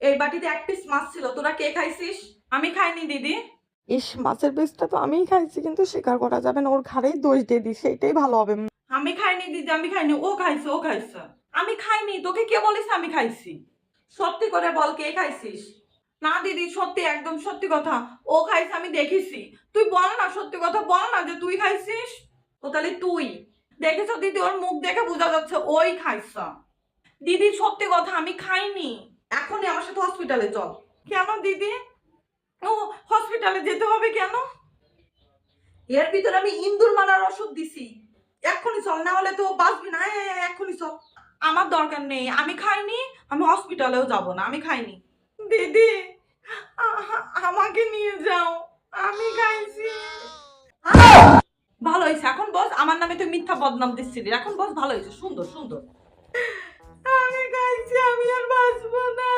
এই বাটিতে এক পিস মাছ ছিল, তোরা কে খাইছিস? আমি খাইনি দিদি। ইস, মাছের পিসটা তো আমিই খাইছি, কিন্তু স্বীকার করা যাবে না, ওর ঘাড়েই দোষ দিয়ে দিই, সেটাই ভালো হবে। আমি খাইনি দিদি, আমি খাইনি। ও খাইছে, ও খাইছে। আমি খাইনি। তোকে কে বলিস আমি খাইছি? সত্যি করে বল, কে খাইছিস? না দিদি, সত্যি, একদম সত্যি কথা। ও খাইছে, আমি দেখেছি। তুই বল না, সত্যি কথা বল না যে তুই খাইছিস। তো তাহলে তুই দেখেছ দিদি, ওর মুখ দেখে বোঝা যাচ্ছে ওই খাইছে। দিদি সত্যি কথা, আমি খাইনি। এখনই আমার সাথে হসপিটালে চল। কেন দিদি? ও, হসপিটালে যেতে হবে কেন? এর ভিতরে আমি ইন্দুর মারার ওষুধ দিছি। এক্ষুনি চল, না হলে তো বাঁচবি না। এক্ষুনি চল। আমার দরকার নেই, আমি খাইনি। আমি হসপিটালেও যাব না, আমি খাইনি। দিদি, আমাকে নিয়ে যাও, আমি খাইছি। ভালো হয়েছে, এখন বস। আমার নামে তুই মিথ্যা বদনাম দিচ্ছিলি, এখন বস। ভালো হয়েছে, সুন্দর সুন্দর। আমি খাইছি, আমি আর বাঁচবো না।